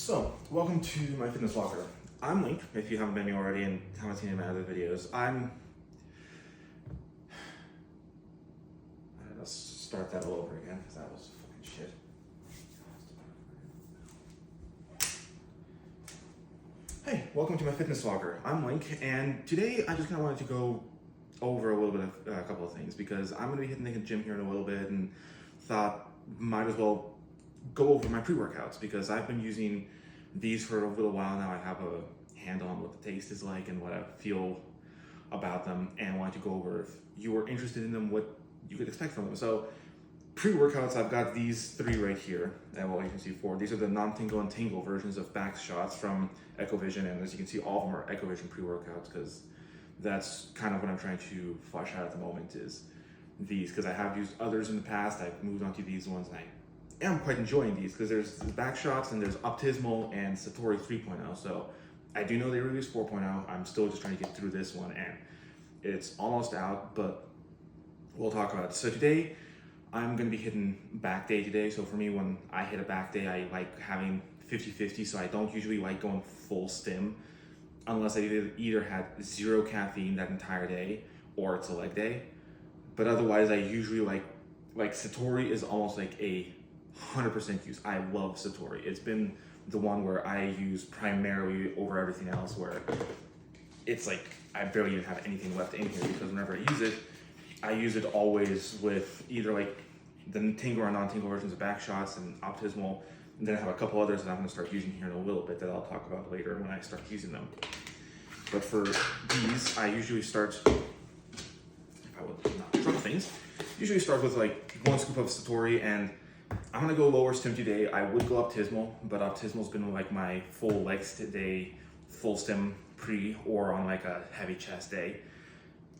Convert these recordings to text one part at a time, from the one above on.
So, welcome to my fitness vlogger. I'm Link, if you haven't met me already and haven't seen any of my other videos. Let's start that all over again, because that was fucking shit. Hey, welcome to my fitness vlogger. I'm Link, and today I just kind of wanted to go over a little bit of a couple of things, because I'm going to be hitting the gym here in a little bit, and thought might as well go over my pre-workouts, because I've been using these for a little while now. I have a handle on what the taste is like and what I feel about them, and I wanted to go over, if you are interested in them, what you could expect from them. So pre-workouts, I've got these three right here, and well, you can see four. These are the non-tingle and tingle versions of Baxshots from Ekkolyte, and as you can see, all of them are Ekkolyte pre-workouts, because that's kind of what I'm trying to flush out at the moment, is these, because I have used others in the past. I've moved on to these ones, and I am quite enjoying these, because there's Baxshots and there's Optismal and Satori 3.0. So I do know they released 4.0. I'm still just trying to get through this one, and it's almost out, but we'll talk about it. So today I'm going to be hitting back day today. So for me, when I hit a back day, I like having 50-50. So I don't usually like going full stim unless I either had zero caffeine that entire day or it's a leg day. But otherwise, I usually like Satori is almost like a 100% use. I love Satori. It's been the one where I use primarily over everything else, where it's like I barely even have anything left in here, because whenever I use it always with either like the tingle or non-tingle versions of Baxshots and Optismal, and then I have a couple others that I'm going to start using here in a little bit that I'll talk about later when I start using them. But for these, I usually start, if I would not drop things, usually start with like 1 scoop of Satori, and I'm gonna go lower stim today. I would go Optismal, but Optismal's been like my full legs day, full stim pre, or on like a heavy chest day.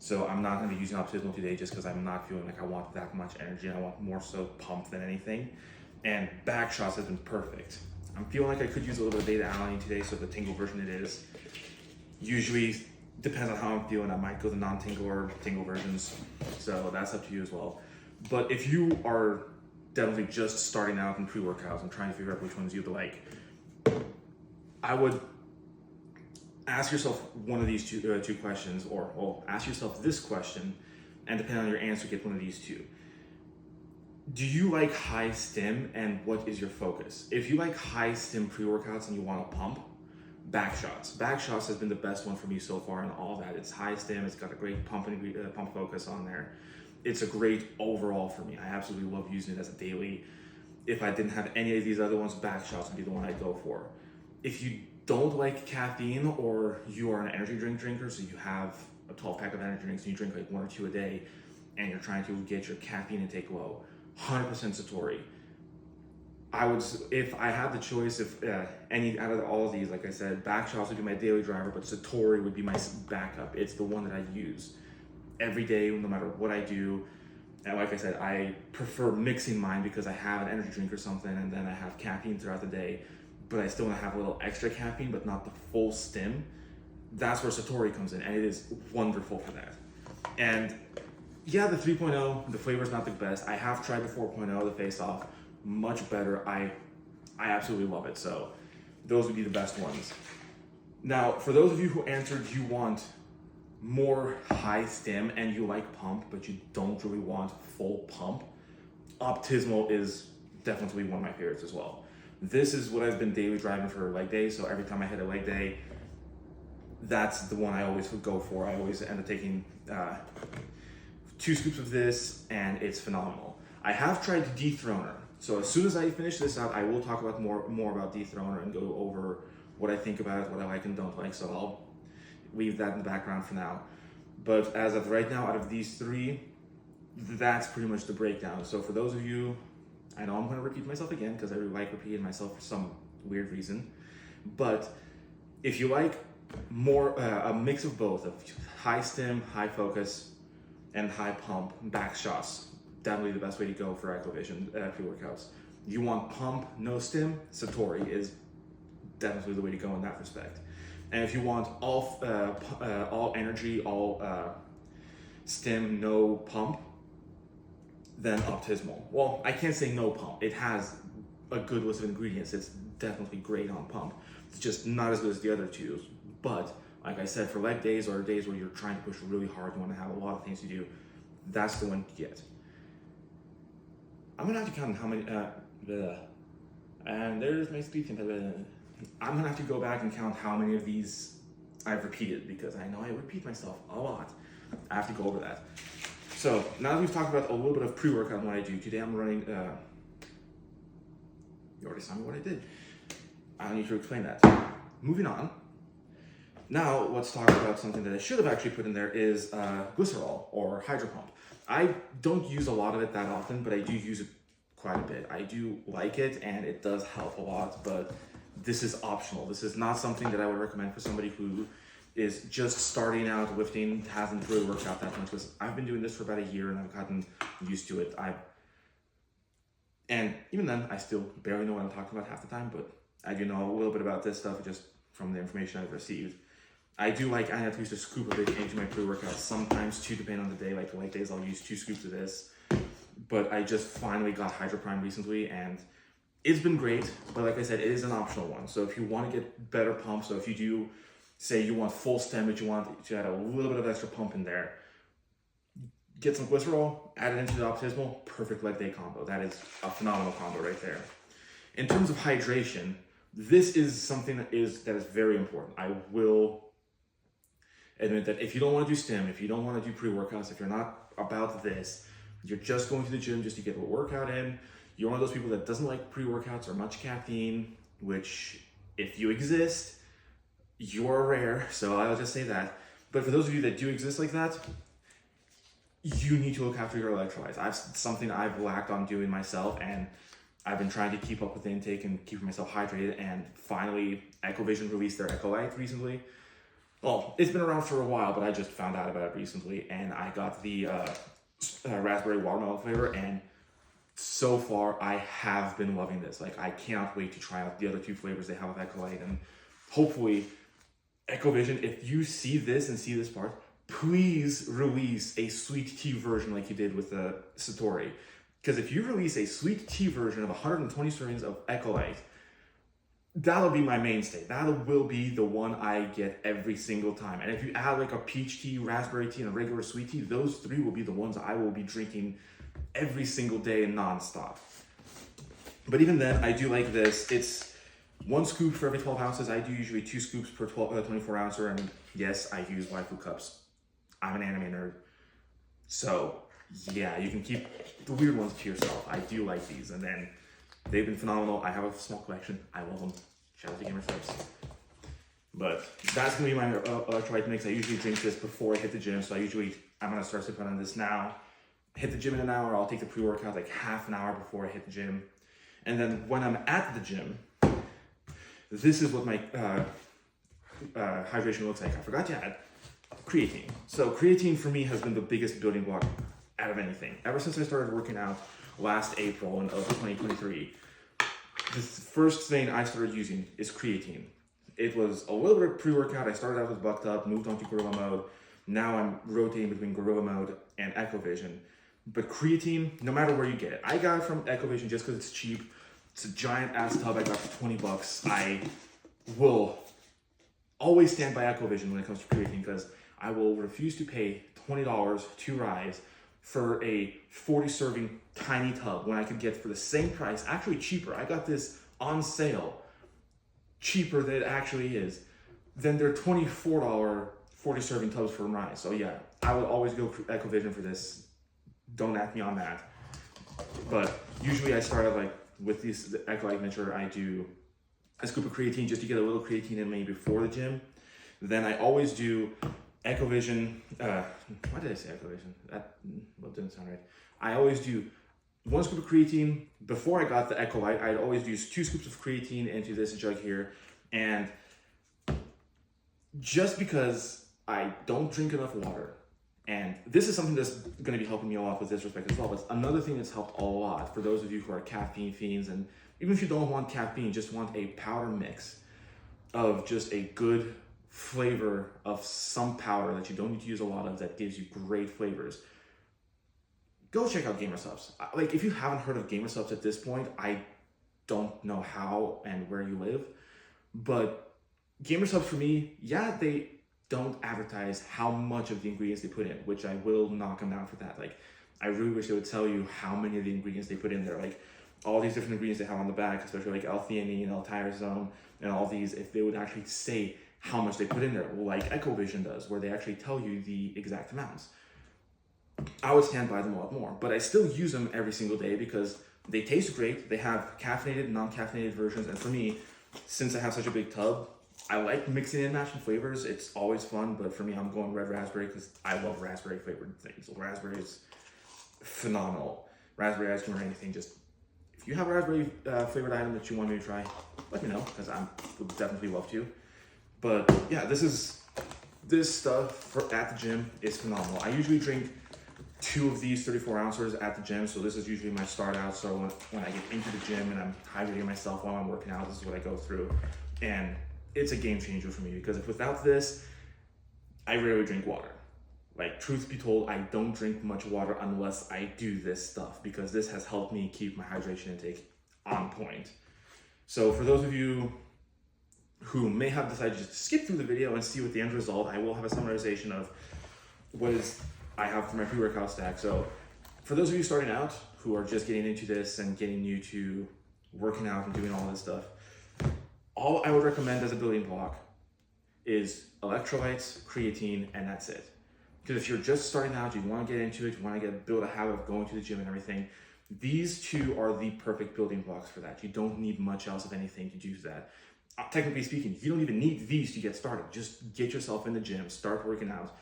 So I'm not gonna be using Optismal today, just because I'm not feeling like I want that much energy. I want more so pump than anything. And Baxshots has been perfect. I'm feeling like I could use a little bit of beta alanine today, so the tingle version it is. Usually depends on how I'm feeling. I might go the non-tingle or tingle versions. So that's up to you as well. But if you are definitely just starting out in pre-workouts and trying to figure out which ones you'd like, I would ask yourself one of these two questions, or well, ask yourself this question, and depending on your answer, get one of these two. Do you like high stim, and what is your focus? If you like high stim pre-workouts and you want to pump, Baxshots. Baxshots has been the best one for me so far in all that. It's high stim, it's got a great pump focus on there. It's a great overall for me. I absolutely love using it as a daily. If I didn't have any of these other ones, Baxshots would be the one I'd go for. If you don't like caffeine, or you are an energy drink drinker, so you have a 12-pack of energy drinks and you drink like 1 or 2 a day, and you're trying to get your caffeine intake low, 100% Satori. I would, if I had the choice, if any out of all of these, like I said, Baxshots would be my daily driver, but Satori would be my backup. It's the one that I use every day, no matter what I do. And like I said, I prefer mixing mine, because I have an energy drink or something, and then I have caffeine throughout the day, but I still want to have a little extra caffeine, but not the full stim. That's where Satori comes in, and it is wonderful for that. And yeah, the 3.0, the flavor's not the best. I have tried the 4.0, the face-off, much better. I absolutely love it. So those would be the best ones. Now, for those of you who answered you want more high stim and you like pump, but you don't really want full pump, Optismal is definitely one of my favorites as well. This is what I've been daily driving for leg day, so every time I hit a leg day, that's the one I always would go for. I always end up taking 2 scoops of this, and it's phenomenal. I have tried Dethroner, so as soon as I finish this out, I will talk about more about Dethroner and go over what I think about it, what I like and don't like, so I'll leave that in the background for now. But as of right now, out of these 3, that's pretty much the breakdown. So for those of you, I know I'm going to repeat myself again, because I really like repeating myself for some weird reason, but if you like more a mix of both, of high stim, high focus, and high pump, Baxshots, definitely the best way to go for Ekkolyte pre-workouts. You want pump, no stim, Satori is definitely the way to go in that respect. And if you want all energy, all stim, no pump, then Optismal. Well, I can't say no pump. It has a good list of ingredients. It's definitely great on pump. It's just not as good as the other two. But like I said, for leg days or days where you're trying to push really hard, you want to have a lot of things to do, that's the one to get. I'm gonna have to count how many, and there's my speech. I'm gonna have to go back and count how many of these I've repeated, because I know I repeat myself a lot. I have to go over that. So now that we've talked about a little bit of pre-workout and what I do, today I'm running, you already saw me what I did. I don't need to explain that. Moving on. Now let's talk about something that I should have actually put in there is glycerol or Hydropump. I don't use a lot of it that often, but I do use it quite a bit. I do like it and it does help a lot, but this is optional. This is not something that I would recommend for somebody who is just starting out lifting, hasn't really worked out that much, because I've been doing this for about a year and I've gotten used to it. And even then, I still barely know what I'm talking about half the time, but I do know a little bit about this stuff just from the information I've received. I do like, I have to use a scoop of it into my pre-workout, sometimes two, depending on the day. Like the light days, I'll use 2 scoops of this. But I just finally got Hydropump recently and it's been great. But like I said, it is an optional one. So if you want to get better pump, so if you do, say you want full stem, but you want to add a little bit of extra pump in there, get some glycerol, add it into the Optismal, perfect leg day combo. That is a phenomenal combo right there. In terms of hydration, this is something that is very important. I will admit that if you don't want to do stem, if you don't want to do pre-workouts, if you're not about this, you're just going to the gym just to get a workout in, you're one of those people that doesn't like pre-workouts or much caffeine, which if you exist, you're rare, so I'll just say that. But for those of you that do exist like that, you need to look after your electrolytes. Something I've lacked on doing myself, and I've been trying to keep up with the intake and keep myself hydrated, and finally Ekkovision released their Ekkolyte recently. Well, it's been around for a while, but I just found out about it recently, and I got the raspberry watermelon flavor, and so far I have been loving this. Like, I cannot wait to try out the other 2 flavors they have of Ekkolyte, and hopefully Ekkovision, if you see this and see this part, please release a sweet tea version like you did with the Satori. Because if you release a sweet tea version of 120 servings of Ekkolyte, that'll be my mainstay. That will be the one I get every single time. And if you add like a peach tea, raspberry tea, and a regular sweet tea, those 3 will be the ones I will be drinking every single day and nonstop. But even then, I do like this. It's 1 scoop for every 12 ounces. I do usually 2 scoops per 24 ouncer. And yes, I use waifu cups. I'm an anime nerd. So yeah, you can keep the weird ones to yourself. I do like these. And then they've been phenomenal. I have a small collection. I love them. Shout out to GamerSupps. But that's going to be my electrolyte mix. I usually drink this before I hit the gym. So I'm going to start sipping on this now. Hit the gym in an hour. I'll take the pre-workout like half an hour before I hit the gym. And then when I'm at the gym, this is what my hydration looks like. I forgot to add creatine. So creatine for me has been the biggest building block out of anything. Ever since I started working out last April of 2023, the first thing I started using is creatine. It was a little bit of pre-workout. I started out with Bucked Up, moved on to Gorilla Mode. Now I'm rotating between Gorilla Mode and Ekkovision. But creatine, no matter where you get it. I got it from Ekkovision just because it's cheap. It's a giant ass tub I got for 20 bucks. I will always stand by Ekkovision when it comes to creatine, because I will refuse to pay $20 to Rise for a 40 serving tiny tub when I could get for the same price, actually cheaper. I got this on sale, cheaper than it actually is, than their $24 40 serving tubs from Rise. So yeah, I would always go Ekkovision for this. Don't at me on that. But usually I start out like with the Ekkolyte mixture. I do a scoop of creatine just to get a little creatine in me before the gym. Then I always do Ekkovision. Why did I say Ekkovision? That didn't sound right. I always do 1 scoop of creatine. Before I got the Ekkolyte, I'd always use 2 scoops of creatine into this jug here. And just because I don't drink enough water, and this is something that's going to be helping me a lot with this respect as well, but another thing that's helped a lot for those of you who are caffeine fiends, and even if you don't want caffeine, just want a powder mix of just a good flavor of some powder that you don't need to use a lot of, that gives you great flavors. Go check out GamerSupps. Like, if you haven't heard of GamerSupps at this point, I don't know how and where you live. But GamerSupps for me, yeah, they don't advertise how much of the ingredients they put in, which I will knock them down for that. Like, I really wish they would tell you how many of the ingredients they put in there. Like, all these different ingredients they have on the back, especially like L-theanine, L-tyrosine, and all these, if they would actually say how much they put in there, like Ekkovision does, where they actually tell you the exact amounts. I would stand by them a lot more, but I still use them every single day because they taste great. They have caffeinated, non-caffeinated versions, and for me, since I have such a big tub, I like mixing and matching flavors. It's always fun, but for me, I'm going red raspberry because I love raspberry flavored things. Raspberry is phenomenal. Raspberry ice cream or anything, just if you have a raspberry flavored item that you want me to try, let me know because I would definitely love to. But yeah, this stuff for at the gym is phenomenal. I usually drink 2 of these 34 ounces at the gym, so this is usually my start out. So when I get into the gym and I'm hydrating myself while I'm working out, this is what I go through, and it's a game changer for me because if without this, I rarely drink water. Like, truth be told, I don't drink much water unless I do this stuff because this has helped me keep my hydration intake on point. So for those of you who may have decided just to skip through the video and see what the end result, I will have a summarization of what I have for my pre-workout stack. So for those of you starting out who are just getting into this and getting new to working out and doing all this stuff, all I would recommend as a building block is electrolytes, creatine, and that's it. Because if you're just starting out, you want to get into it, you want to build a habit of going to the gym and everything, these 2 are the perfect building blocks for that. You don't need much else of anything to do that. Technically speaking, you don't even need these to get started. Just get yourself in the gym, start working out.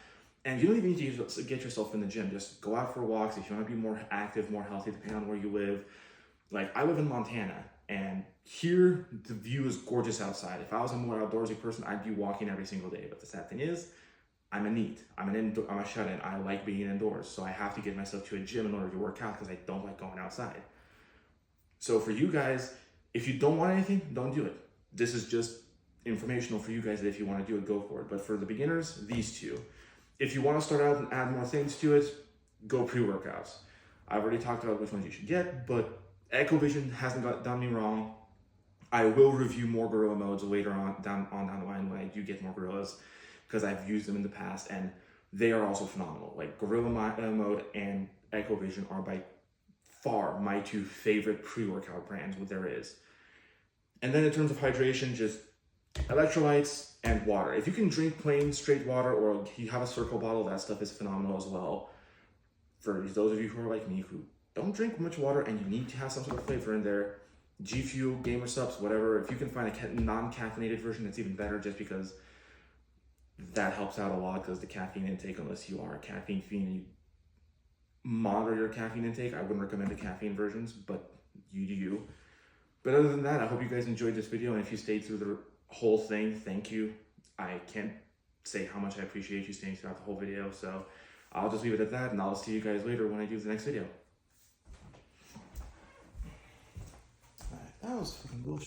And you don't even need to get yourself in the gym. Just go out for walks if you want to be more active, more healthy, depending on where you live. Like, I live in Montana, and here the view is gorgeous outside. If I was a more outdoorsy person, I'd be walking every single day. But the sad thing is, I'm a NEET. I'm a shut-in. I like being indoors, so I have to get myself to a gym in order to work out because I don't like going outside. So for you guys, if you don't want anything, don't do it. This is just informational for you guys that if you want to do it, go for it. But for the beginners, these 2. If you want to start out and add more things to it, go pre-workouts. I've already talked about which ones you should get, but Ekkovision hasn't done me wrong. I will review more gorilla modes later on down the line when I do get more gorillas because I've used them in the past and they are also phenomenal. Like, gorilla mode and Ekkovision are by far my 2 favorite pre-workout brands what there is. And then in terms of hydration, just electrolytes and water. If you can drink plain straight water or you have a circle bottle, that stuff is phenomenal as well. For those of you who are like me who don't drink much water and you need to have some sort of flavor in there, GFuel, GamerSupps, whatever. If you can find a non-caffeinated version, that's even better just because that helps out a lot because the caffeine intake, unless you are a caffeine fiend and you monitor your caffeine intake, I wouldn't recommend the caffeine versions, but you do you. But other than that, I hope you guys enjoyed this video, and if you stayed through the whole thing, thank you. I can't say how much I appreciate you staying throughout the whole video, so I'll just leave it at that, and I'll see you guys later when I do the next video. Alright, that was fucking bullshit.